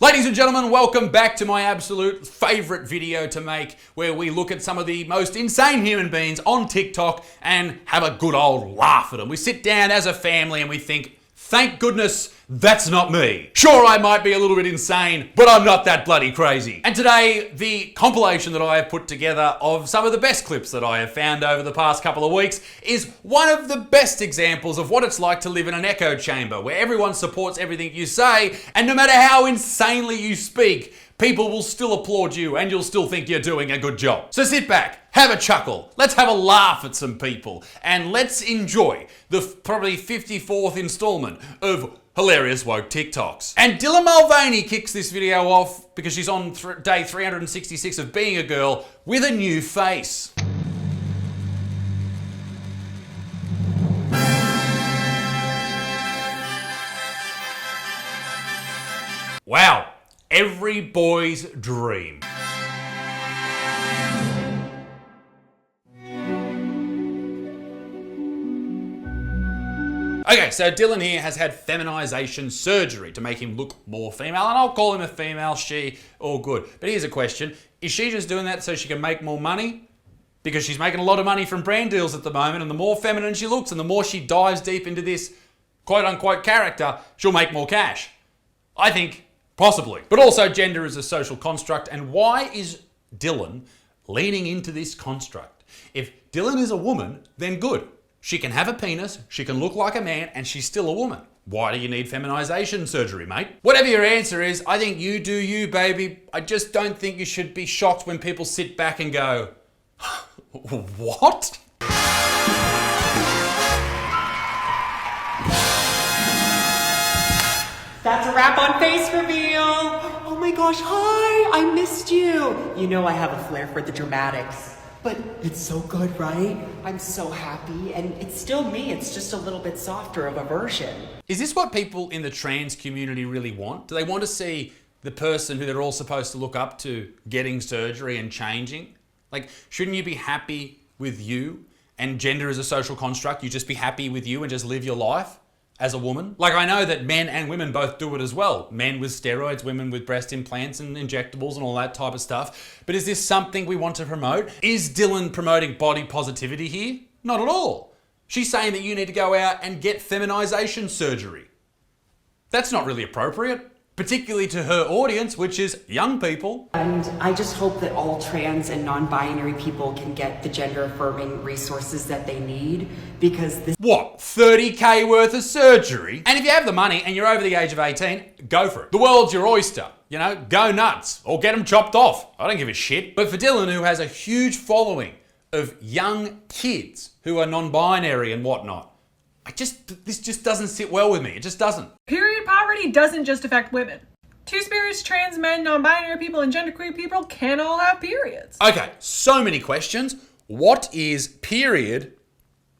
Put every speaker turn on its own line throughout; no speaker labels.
Ladies and gentlemen, welcome back to my absolute favourite video to make, where we look at some of the most insane human beings on TikTok and have a good old laugh at them. We sit down as a family and we think, thank goodness that's not me. Sure, I might be a little bit insane, but I'm not that bloody crazy. And today, the compilation that I have put together of some of the best clips that I have found over the past couple of weeks is one of the best examples of what it's like to live in an echo chamber, where everyone supports everything you say, and no matter how insanely you speak, people will still applaud you and you'll still think you're doing a good job. So sit back, have a chuckle, let's have a laugh at some people, and let's enjoy the probably 54th installment of hilarious woke TikToks. And Dylan Mulvaney kicks this video off because she's on day 366 of being a girl with a new face. Wow, every boy's dream. Okay, so Dylan here has had feminization surgery to make him look more female, and I'll call him a female, she, all good. But here's a question, is she just doing that so she can make more money? Because she's making a lot of money from brand deals at the moment, and the more feminine she looks and the more she dives deep into this quote-unquote character, she'll make more cash. I think possibly. But also, gender is a social construct, and why is Dylan leaning into this construct? If Dylan is a woman, then good. She can have a penis, she can look like a man, and she's still a woman. Why do you need feminization surgery, mate? Whatever your answer is, I think you do you, baby. I just don't think you should be shocked when people sit back and go, what?
That's a wrap on face reveal. Oh my gosh, hi, I missed you. You know I have a flair for the dramatics. But it's so good, right? I'm so happy, and it's still me, it's just a little bit softer of a version.
Is this what people in the trans community really want? Do they want to see the person who they're all supposed to look up to getting surgery and changing? Like, shouldn't you be happy with you? And gender is a social construct, you just be happy with you and just live your life as a woman? Like, I know that men and women both do it as well. Men with steroids, women with breast implants and injectables and all that type of stuff. But is this something we want to promote? Is Dylan promoting body positivity here? Not at all. She's saying that you need to go out and get feminization surgery. That's not really appropriate, particularly to her audience, which is young people.
And I just hope that all trans and non-binary people can get the gender-affirming resources that they need, because this—
What, 30K worth of surgery? And if you have the money and you're over the age of 18, go for it. The world's your oyster. You know, go nuts or get them chopped off. I don't give a shit. But for Dylan, who has a huge following of young kids who are non-binary and whatnot, this just doesn't sit well with me. It just doesn't.
Period poverty doesn't just affect women. Two-spirits, trans men, non-binary people, and genderqueer people can all have periods.
Okay, so many questions. What is period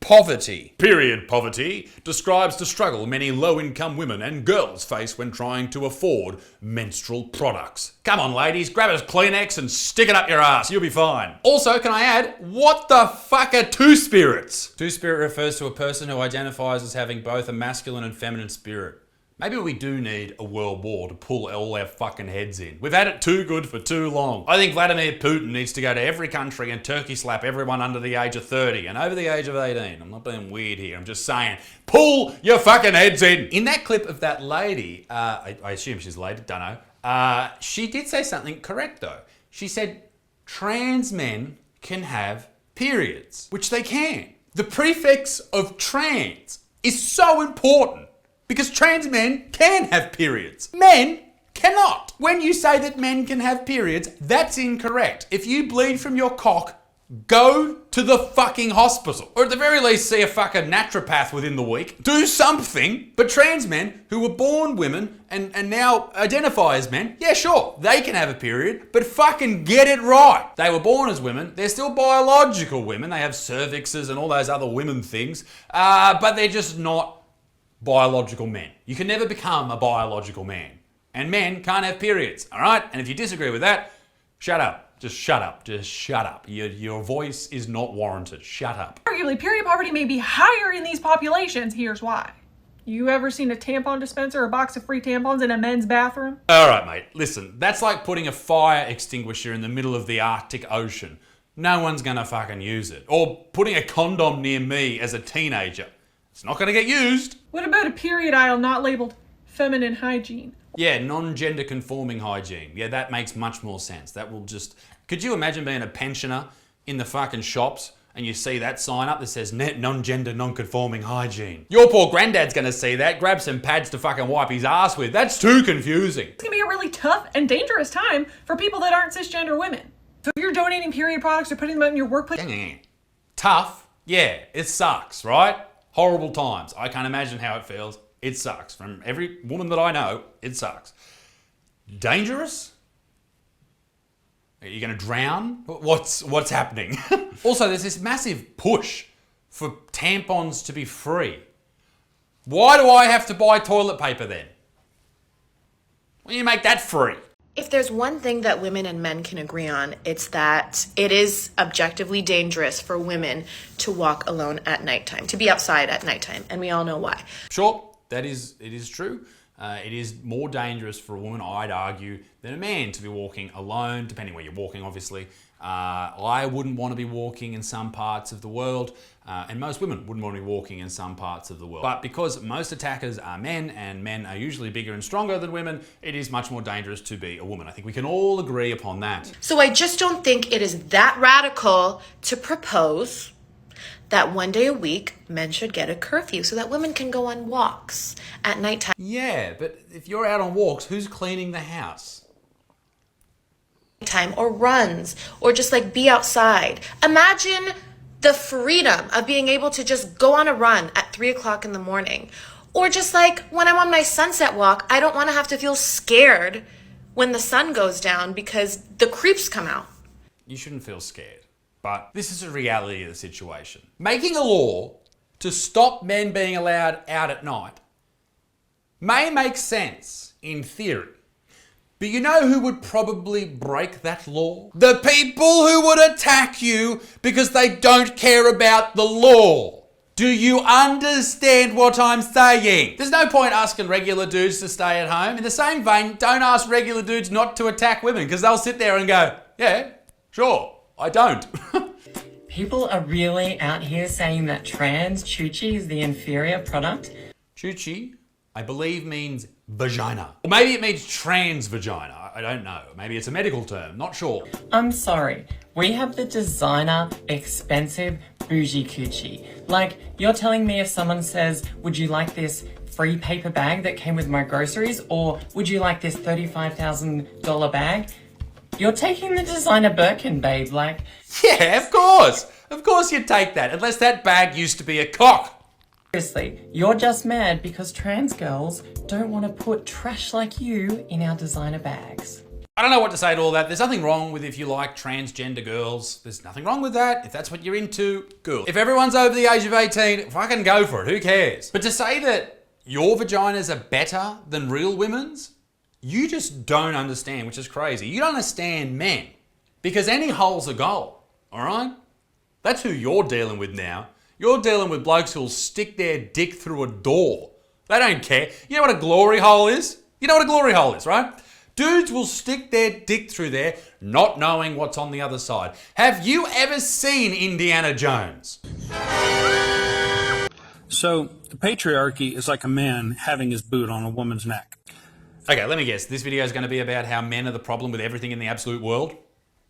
poverty? Period poverty describes the struggle many low-income women and girls face when trying to afford menstrual products. Come on, ladies, grab a Kleenex and stick it up your ass. You'll be fine. Also, can I add, what the fuck are two-spirits? Two-spirit refers to a person who identifies as having both a masculine and feminine spirit. Maybe we do need a world war to pull all our fucking heads in. We've had it too good for too long. I think Vladimir Putin needs to go to every country and turkey slap everyone under the age of 30 and over the age of 18. I'm not being weird here. I'm just saying, pull your fucking heads in. In that clip of that lady, I assume she's a lady, don't know. She did say something correct though. She said trans men can have periods, which they can. The prefix of trans is so important. Because trans men can have periods. Men cannot. When you say that men can have periods, that's incorrect. If you bleed from your cock, go to the fucking hospital. Or at the very least, see a fucking naturopath within the week. Do something. But trans men who were born women and now identify as men, yeah, sure, they can have a period, but fucking get it right. They were born as women. They're still biological women. They have cervixes and all those other women things, but they're just not biological men. You can never become a biological man. And men can't have periods, all right? And if you disagree with that, shut up. Just shut up. Just shut up. Your voice is not warranted. Shut up.
Arguably, period poverty may be higher in these populations. Here's why. You ever seen a tampon dispenser or a box of free tampons in a men's bathroom?
Alright, mate, listen, that's like putting a fire extinguisher in the middle of the Arctic Ocean. No one's gonna fucking use it. Or putting a condom near me as a teenager. It's not gonna get used.
What about a period aisle not labeled feminine hygiene?
Yeah, non-gender conforming hygiene. Yeah, that makes much more sense. That will just... Could you imagine being a pensioner in the fucking shops and you see that sign up that says non-gender non-conforming hygiene? Your poor granddad's gonna see that, grab some pads to fucking wipe his ass with. That's too confusing.
It's gonna be a really tough and dangerous time for people that aren't cisgender women. So if you're donating period products or putting them out in your workplace...
Tough? Yeah, it sucks, right? Horrible times. I can't imagine how it feels. It sucks. From every woman that I know, it sucks. Dangerous? Are you going to drown? What's happening? Also, there's this massive push for tampons to be free. Why do I have to buy toilet paper then? Why don't you make that free?
If there's one thing that women and men can agree on, it's that it is objectively dangerous for women to walk alone at nighttime, to be outside at nighttime, and we all know why.
Sure, it is true. It is more dangerous for a woman, I'd argue, than a man to be walking alone, depending where you're walking, obviously. I wouldn't want to be walking in some parts of the world, and most women wouldn't want to be walking in some parts of the world. But because most attackers are men, and men are usually bigger and stronger than women, it is much more dangerous to be a woman. I think we can all agree upon that.
So I just don't think it is that radical to propose that one day a week men should get a curfew so that women can go on walks at nighttime.
Yeah, but if you're out on walks, who's cleaning the house?
Time or runs or just like be outside. Imagine the freedom of being able to just go on a run at 3 o'clock in the morning, or just like when I'm on my sunset walk, I don't want to have to feel scared when the sun goes down because the creeps come out.
You shouldn't feel scared, but this is a reality of the situation. Making a law to stop men being allowed out at night may make sense in theory. But you know who would probably break that law? The people who would attack you because they don't care about the law. Do you understand what I'm saying? There's no point asking regular dudes to stay at home. In the same vein, don't ask regular dudes not to attack women because they'll sit there and go, yeah, sure, I don't.
People are really out here saying that trans chuchi is the inferior product.
Chuchi, I believe, means vagina. Or maybe it means trans vagina. I don't know. Maybe it's a medical term. Not sure.
I'm sorry. We have the designer, expensive, bougie coochie. Like, you're telling me if someone says, would you like this free paper bag that came with my groceries? Or would you like this $35,000 bag? You're taking the designer Birkin, babe. Like,
yeah, of course. Of course you'd take that. Unless that bag used to be a cock.
seriously, you're just mad because trans girls don't want to put trash like you in our designer bags.
I don't know what to say to all that. There's nothing wrong with if you like transgender girls. There's nothing wrong with that. If that's what you're into, cool. If everyone's over the age of 18, fucking go for it. Who cares? But to say that your vaginas are better than real women's, you just don't understand, which is crazy. You don't understand men. Because any hole's a goal, all right? That's who you're dealing with now. You're dealing with blokes who'll stick their dick through a door. They don't care. You know what a glory hole is? You know what a glory hole is, right? Dudes will stick their dick through there, not knowing what's on the other side. Have you ever seen Indiana Jones?
So, the patriarchy is like a man having his boot on a woman's neck.
Okay, let me guess. This video is going to be about how men are the problem with everything in the absolute world.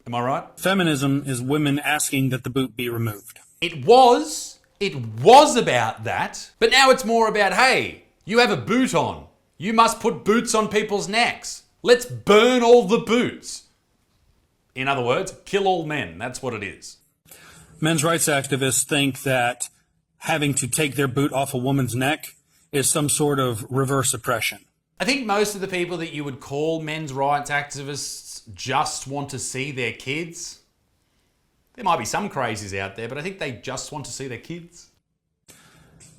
Am I right?
Feminism is women asking that the boot be removed.
It was about that, but now it's more about, hey, you have a boot on. You must put boots on people's necks. Let's burn all the boots. In other words, kill all men. That's what it is.
Men's rights activists think that having to take their boot off a woman's neck is some sort of reverse oppression.
I think most of the people that you would call men's rights activists just want to see their kids. There might be some crazies out there, but I think they just want to see their kids.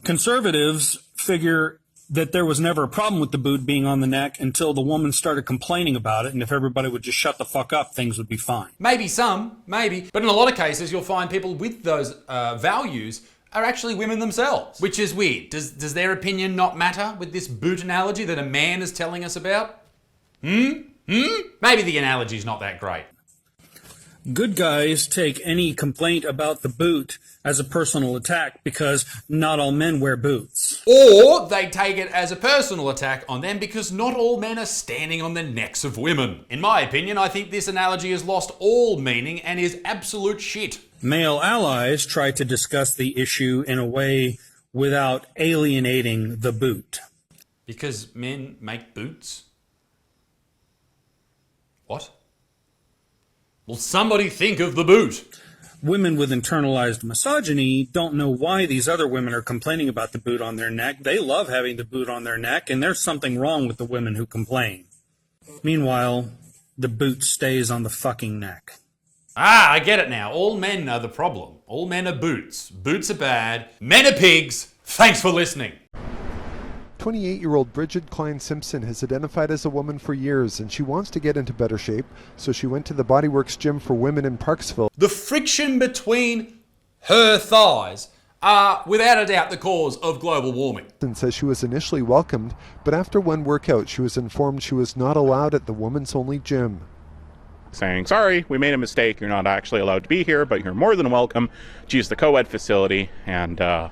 Conservatives figure that there was never a problem with the boot being on the neck until the woman started complaining about it, and if everybody would just shut the fuck up, things would be fine.
Maybe some, maybe. But in a lot of cases, you'll find people with those values are actually women themselves, which is weird. Does their opinion not matter with this boot analogy that a man is telling us about? Maybe the analogy's not that great.
Good guys take any complaint about the boot as a personal attack because not all men wear boots.
Or they take it as a personal attack on them because not all men are standing on the necks of women. In my opinion, I think this analogy has lost all meaning and is absolute shit.
Male allies try to discuss the issue in a way without alienating the boot.
Because men make boots? What? Will somebody think of the boot?
Women with internalized misogyny don't know why these other women are complaining about the boot on their neck. They love having the boot on their neck, and there's something wrong with the women who complain. Meanwhile, the boot stays on the fucking neck.
Ah, I get it now. All men are the problem. All men are boots. Boots are bad. Men are pigs. Thanks for listening.
28-year-old Bridget Klein Simpson has identified as a woman for years, and she wants to get into better shape, so she went to the Bodyworks gym for women in Parksville.
The friction between her thighs are without a doubt the cause of global warming.
And says she was initially welcomed, but after one workout she was informed she was not allowed at the women's only gym.
Saying, sorry, we made a mistake, you're not actually allowed to be here, but you're more than welcome to use the co-ed facility, and I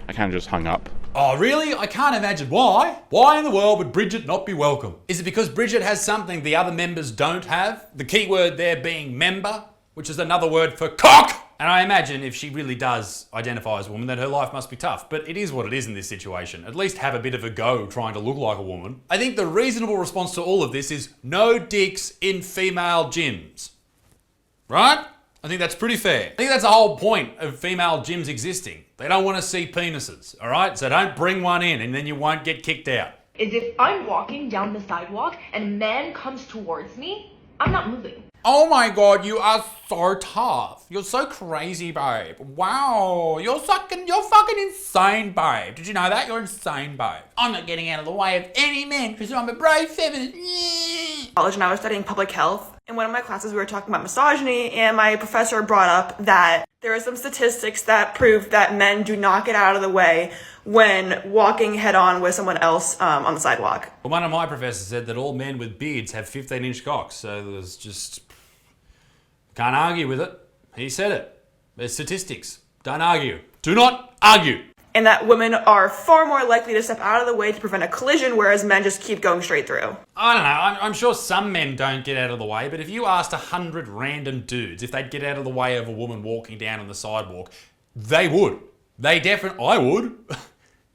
kind of just hung up.
Oh, really? I can't imagine why. Why in the world would Bridget not be welcome? Is it because Bridget has something the other members don't have? The key word there being member, which is another word for cock. And I imagine if she really does identify as a woman, that her life must be tough. But it is what it is in this situation. At least have a bit of a go trying to look like a woman. I think the reasonable response to all of this is no dicks in female gyms. Right? I think that's pretty fair. I think that's the whole point of female gyms existing. They don't want to see penises, all right? So don't bring one in and then you won't get kicked out.
Is if I'm walking down the sidewalk and a man comes towards me, I'm not moving.
Oh my God, you are so tough. You're so crazy, babe. Wow, you're fucking insane, babe. Did you know that? You're insane, babe. I'm not getting out of the way of any men because I'm a brave feminist.
College, and I was studying public health. In one of my classes, we were talking about misogyny, and my professor brought up that there are some statistics that prove that men do not get out of the way when walking head-on with someone else on the sidewalk.
Well, one of my professors said that all men with beards have 15-inch cocks, so there's just... Can't argue with it. He said it. There's statistics. Don't argue. Do not argue.
And that women are far more likely to step out of the way to prevent a collision, whereas men just keep going straight through.
I don't know. I'm sure some men don't get out of the way, but if you asked 100 random dudes if they'd get out of the way of a woman walking down on the sidewalk, they would. I would.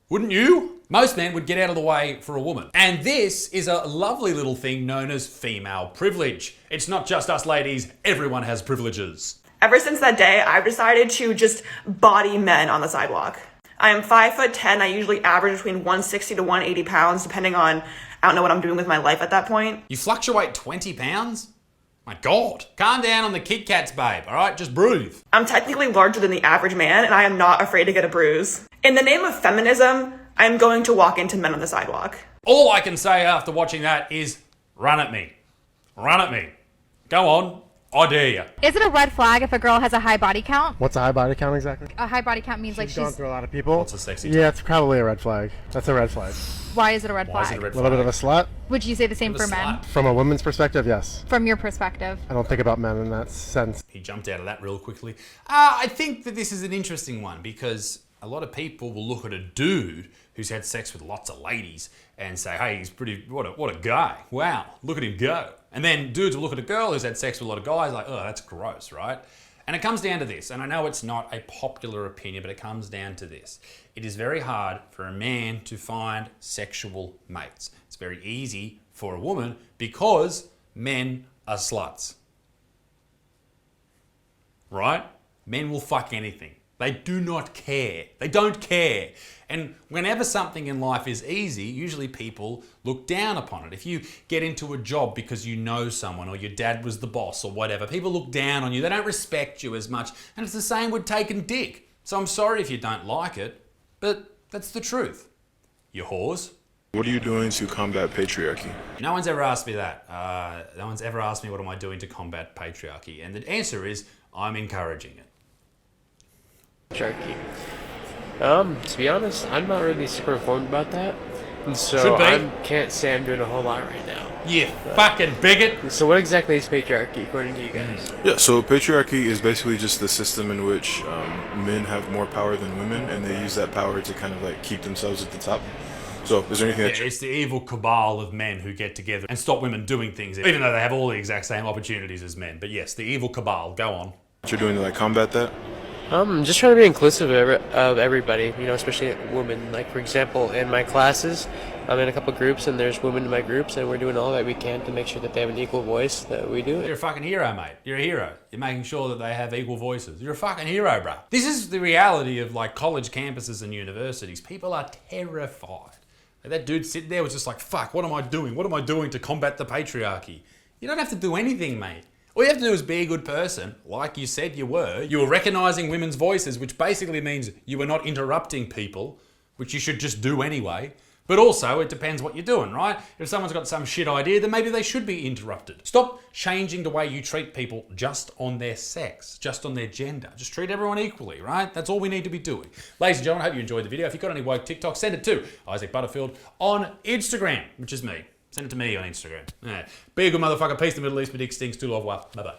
Wouldn't you? Most men would get out of the way for a woman. And this is a lovely little thing known as female privilege. It's not just us ladies. Everyone has privileges.
Ever since that day, I've decided to just body men on the sidewalk. I am 5'10". I usually average between 160 to 180 pounds, depending on, I don't know what I'm doing with my life at that point.
You fluctuate 20 pounds? My God. Calm down on the Kit Kats, babe, all right? Just breathe.
I'm technically larger than the average man, and I am not afraid to get a bruise. In the name of feminism, I'm going to walk into men on the sidewalk.
All I can say after watching that is, run at me. Run at me. Go on. I dare you.
Is it a red flag if a girl has a high body count?
What's a high body count exactly?
A high body count means she's
gone through a lot of people.
What's a sexy
type? Yeah, it's probably a red flag. That's a red flag.
Why is it a red flag?
A little bit of a slut.
Would you say the same for men?
From a woman's perspective, yes.
From your perspective?
I don't think about men in that sense.
He jumped out of that real quickly. I think that this is an interesting one because a lot of people will look at a dude who's had sex with lots of ladies and say, hey, he's pretty, what a guy. Wow, look at him go. And then dudes will look at a girl who's had sex with a lot of guys like, oh, that's gross, right? And it comes down to this, and I know it's not a popular opinion, but it comes down to this. It is very hard for a man to find sexual mates. It's very easy for a woman because men are sluts. Right? Men will fuck anything. They do not care. They don't care. And whenever something in life is easy, usually people look down upon it. If you get into a job because you know someone or your dad was the boss or whatever, people look down on you. They don't respect you as much. And it's the same with taking dick. So I'm sorry if you don't like it, but that's the truth. You whores.
What are you doing to combat patriarchy?
No one's ever asked me that. No one's ever asked me what am I doing to combat patriarchy. And the answer is I'm encouraging it.
Patriarchy.
To be honest, I'm not really super informed about that. And so
Should be.
I can't say I'm doing a whole lot right now.
You fucking bigot!
So what exactly is patriarchy according to you guys?
Yeah, so patriarchy is basically just the system in which men have more power than women, and they use that power to kind of like keep themselves at the top. So is there anything that
It's the evil cabal of men who get together and stop women doing things, even though they have all the exact same opportunities as men. But yes, the evil cabal. Go on.
you're doing to like combat that?
Just trying to be inclusive of everybody, you know, especially women. Like, for example, in my classes, I'm in a couple groups, and there's women in my groups, and we're doing all that we can to make sure that they have an equal voice that we do.
You're a fucking hero, mate. You're a hero. You're making sure that they have equal voices. You're a fucking hero, bro. This is the reality of, like, college campuses and universities. People are terrified. That dude sitting there was just like, fuck, what am I doing? What am I doing to combat the patriarchy? You don't have to do anything, mate. All you have to do is be a good person, like you said you were. You were recognising women's voices, which basically means you were not interrupting people, which you should just do anyway. But also, it depends what you're doing, right? If someone's got some shit idea, then maybe they should be interrupted. Stop changing the way you treat people just on their sex, just on their gender. Just treat everyone equally, right? That's all we need to be doing. Ladies and gentlemen, I hope you enjoyed the video. If you've got any woke TikTok, send it to Isaac Butterfield on Instagram, which is me. Send it to me on Instagram. Yeah. Be a good motherfucker. Peace. The Middle East. My dick stinks. Too love. Bye bye.